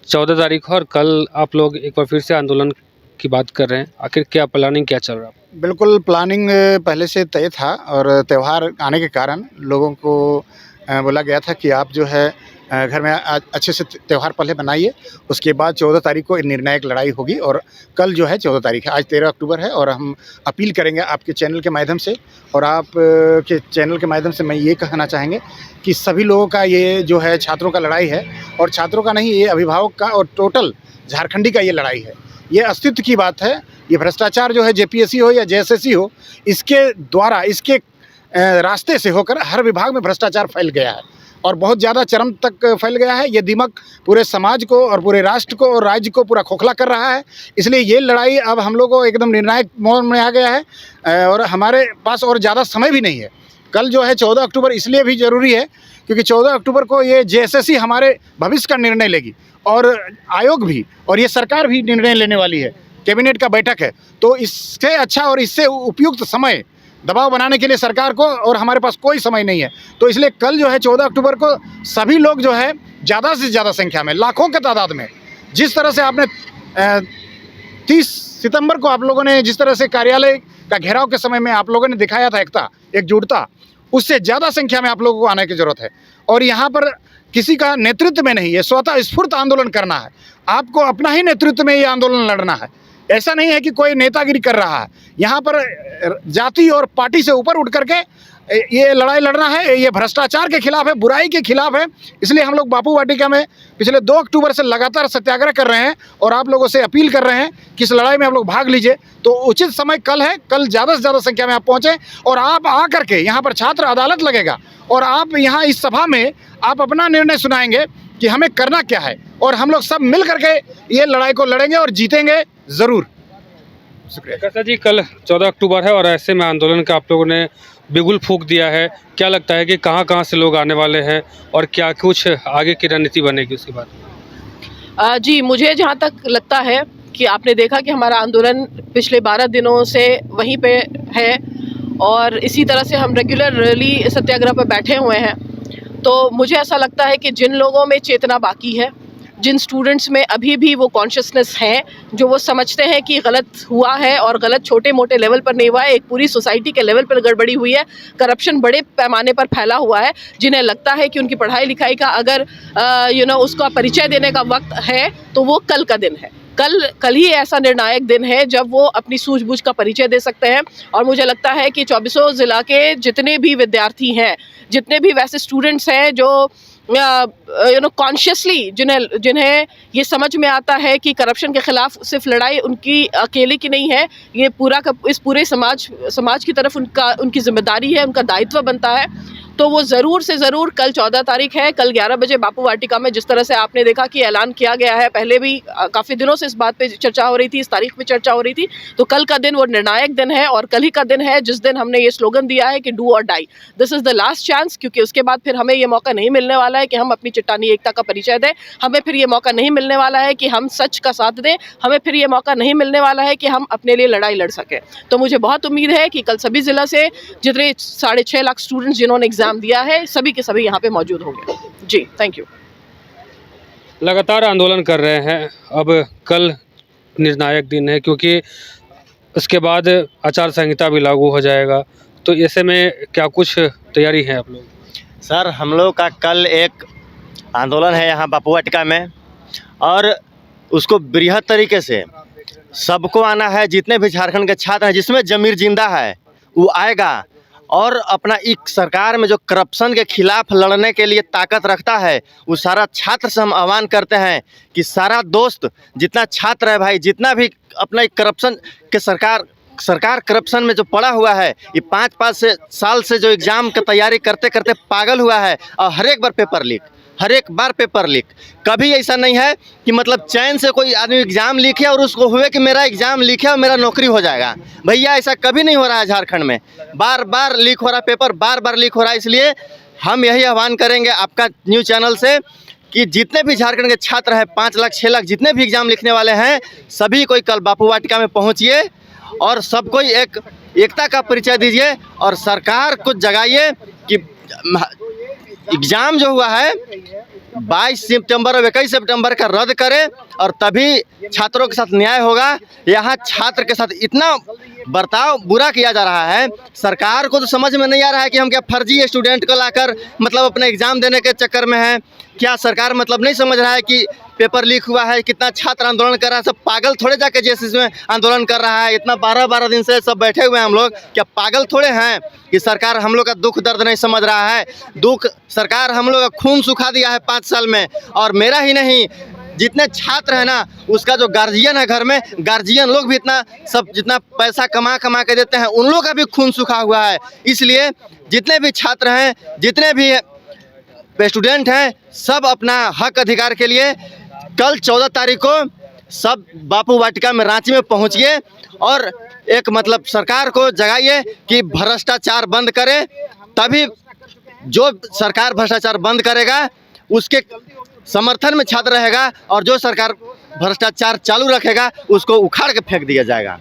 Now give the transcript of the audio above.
14 तारीख है और कल आप लोग एक बार फिर से आंदोलन की बात कर रहे हैं। आखिर क्या प्लानिंग क्या चल रहा है? बिल्कुल प्लानिंग पहले से तय था और त्यौहार आने के कारण लोगों को बोला गया था कि आप जो है घर में अच्छे से त्यौहार पहले बनाइए, उसके बाद 14 तारीख को निर्णायक लड़ाई होगी। और कल जो है 14 तारीख है, आज 13 अक्टूबर है और हम अपील करेंगे आपके चैनल के माध्यम से और आप के चैनल के माध्यम से मैं ये कहना चाहेंगे कि सभी लोगों का ये जो है छात्रों का लड़ाई है और छात्रों का नहीं, ये अभिभावक का और टोटल झारखंडी का ये लड़ाई है। ये अस्तित्व की बात है। ये भ्रष्टाचार जो है जेपीएससी हो या जेएसएससी हो, इसके द्वारा इसके रास्ते से होकर हर विभाग में भ्रष्टाचार फैल गया है और बहुत ज़्यादा चरम तक फैल गया है। ये दिमक पूरे समाज को और पूरे राष्ट्र को और राज्य को पूरा खोखला कर रहा है। इसलिए ये लड़ाई अब हम लोगों को एकदम निर्णायक मोड़ में आ गया है और हमारे पास और ज़्यादा समय भी नहीं है। कल जो है 14 अक्टूबर इसलिए भी ज़रूरी है क्योंकि 14 अक्टूबर को ये जेएसएससी हमारे भविष्य का निर्णय लेगी और आयोग भी और ये सरकार भी निर्णय लेने वाली है। कैबिनेट का बैठक है, तो इससे अच्छा और इससे उपयुक्त समय दबाव बनाने के लिए सरकार को और हमारे पास कोई समय नहीं है। तो इसलिए कल जो है 14 अक्टूबर को सभी लोग जो है ज़्यादा से ज़्यादा संख्या में, लाखों के तादाद में, जिस तरह से आपने 30 सितंबर को आप लोगों ने जिस तरह से कार्यालय का घेराव के समय में आप लोगों ने दिखाया था एकता, एकजुटता, उससे ज़्यादा संख्या में आप लोगों को आने की ज़रूरत है। और यहाँ पर किसी का नेतृत्व में नहीं, ये स्वतः स्फूर्त आंदोलन करना है। आपको अपना ही नेतृत्व में ये आंदोलन लड़ना है। ऐसा नहीं है कि कोई नेतागिरी कर रहा है। यहाँ पर जाति और पार्टी से ऊपर उठ करके ये लड़ाई लड़ना है। ये भ्रष्टाचार के खिलाफ है, बुराई के खिलाफ है। इसलिए हम लोग बापू वाटिका में पिछले 2 अक्टूबर से लगातार सत्याग्रह कर रहे हैं और आप लोगों से अपील कर रहे हैं कि इस लड़ाई में आप लोग भाग लीजिए। तो उचित समय कल है, कल ज़्यादा से ज़्यादा संख्या में आप पहुँचें और आप आ करके यहाँ पर छात्र अदालत लगेगा और आप यहाँ इस सभा में आप अपना निर्णय सुनाएंगे कि हमें करना क्या है और हम लोग सब मिल करके ये लड़ाई को लड़ेंगे और जीतेंगे ज़रूर। शुक्रिया। कैसा जी, कल 14 अक्टूबर है और ऐसे में आंदोलन का आप लोगों ने बिगुल फूंक दिया है। क्या लगता है कि कहाँ से लोग आने वाले हैं और क्या कुछ आगे की रणनीति बनेगी उसके बाद? जी, मुझे जहाँ तक लगता है कि आपने देखा कि हमारा आंदोलन पिछले 12 दिनों से वहीं पे है और इसी तरह से हम रेगुलरली सत्याग्रह पर बैठे हुए हैं। तो मुझे ऐसा लगता है कि जिन लोगों में चेतना बाकी है, जिन स्टूडेंट्स में अभी भी वो कॉन्शियसनेस है, जो वो समझते हैं कि गलत हुआ है और गलत छोटे मोटे लेवल पर नहीं हुआ है, एक पूरी सोसाइटी के लेवल पर गड़बड़ी हुई है, करप्शन बड़े पैमाने पर फैला हुआ है, जिन्हें लगता है कि उनकी पढ़ाई लिखाई का अगर उसका परिचय देने का वक्त है तो वो कल का दिन है। कल ही ऐसा निर्णायक दिन है जब वो अपनी सूझबूझ का परिचय दे सकते हैं। और मुझे लगता है कि 24 ज़िला के जितने भी विद्यार्थी हैं, जितने भी वैसे स्टूडेंट्स हैं जो कॉन्शियसली जिन्हें ये समझ में आता है कि करप्शन के ख़िलाफ़ सिर्फ लड़ाई उनकी अकेले की नहीं है, ये इस पूरे समाज की तरफ उनकी ज़िम्मेदारी है, उनका दायित्व बनता है। तो वो ज़रूर से ज़रूर कल 14 तारीख है, कल 11 बजे बापू वाटिका में, जिस तरह से आपने देखा कि ऐलान किया गया है, पहले भी काफ़ी दिनों से इस बात पे चर्चा हो रही थी, इस तारीख पे चर्चा हो रही थी। तो कल का दिन वो निर्णायक दिन है और कल ही का दिन है जिस दिन हमने ये स्लोगन दिया है कि do or die, this is the last chance. क्योंकि उसके बाद फिर हमें ये मौका नहीं मिलने वाला है कि हम अपनी चट्टानी एकता का परिचय दें, हमें फिर ये मौका नहीं मिलने वाला है कि हम सच का साथ दें, हमें फिर ये मौका नहीं मिलने वाला है कि हम अपने लिए लड़ाई लड़ सकें। तो मुझे बहुत उम्मीद है कि कल सभी ज़िला से जितने 6.5 लाख स्टूडेंट्स जिन्होंने एग्ज़ाम दिया है, सभी के सभी यहाँ पे मौजूद होंगे। जी, थैंक यू। लगातार आंदोलन कर रहे हैं, अब कल निर्णायक दिन है क्योंकि उसके बाद आचार संहिता भी लागू हो जाएगा। तो ऐसे में क्या कुछ तैयारी है आप लोग? सर, हम लोग का कल एक आंदोलन है यहाँ बापू वाटिका में और उसको बृहद तरीके से सबको आना है। जितने भी झारखंड के छात्र हैं, जिसमें ज़मीर जिंदा है वो आएगा और अपना एक सरकार में जो करप्शन के खिलाफ लड़ने के लिए ताकत रखता है, वो सारा छात्र से हम आह्वान करते हैं कि सारा दोस्त जितना छात्र है भाई, जितना भी अपना एक करप्शन के सरकार करप्शन में जो पड़ा हुआ है, ये 5 साल से जो एग्ज़ाम की तैयारी करते करते पागल हुआ है और हर एक बार पेपर लीक। कभी ऐसा नहीं है कि मतलब चैन से कोई आदमी एग्ज़ाम लिखे और उसको हुए कि मेरा एग्ज़ाम लीक है और मेरा नौकरी हो जाएगा। भैया, ऐसा कभी नहीं हो रहा है झारखंड में। बार बार लीक हो रहा है पेपर, बार बार लीक हो रहा है। इसलिए हम यही आह्वान करेंगे आपका न्यूज़ चैनल से कि जितने भी झारखंड के छात्र हैं, 5 लाख 6 लाख जितने भी एग्ज़ाम लिखने वाले हैं, सभी कोई कल बापू वाटिका में पहुँचिए और सब कोई एकता का परिचय दीजिए और सरकार को जगाइए कि एग्ज़ाम जो हुआ है 22 सितंबर और 21 सितंबर का रद्द करें और तभी छात्रों के साथ न्याय होगा। यहाँ छात्र के साथ इतना बर्ताव बुरा किया जा रहा है, सरकार को तो समझ में नहीं आ रहा है कि हम क्या फर्जी स्टूडेंट को लाकर मतलब अपना एग्ज़ाम देने के चक्कर में है। क्या सरकार मतलब नहीं समझ रहा है कि पेपर लीक हुआ है, कितना छात्र आंदोलन कर रहा है। सब पागल थोड़े जाके जैसे इसमें आंदोलन कर रहा है, इतना 12-12 दिन से सब बैठे हुए हैं हम लोग, क्या पागल थोड़े हैं कि सरकार हम लोग का दुख दर्द नहीं समझ रहा है। दुख सरकार हम लोग का खून सुखा दिया है 5 साल में, और मेरा ही नहीं जितने छात्र हैं ना, उसका जो गार्जियन है घर में, गार्जियन लोग भी इतना सब जितना पैसा कमा के देते हैं, उन लोग का भी खून सूखा हुआ है। इसलिए जितने भी छात्र हैं, जितने भी स्टूडेंट हैं, सब अपना हक अधिकार के लिए कल 14 तारीख को सब बापू वाटिका में रांची में पहुंचिए और एक मतलब सरकार को जगाइए कि भ्रष्टाचार बंद करे। तभी जो सरकार भ्रष्टाचार बंद करेगा उसके समर्थन में छात्र रहेगा, और जो सरकार भ्रष्टाचार चालू रखेगा उसको उखाड़ के फेंक दिया जाएगा।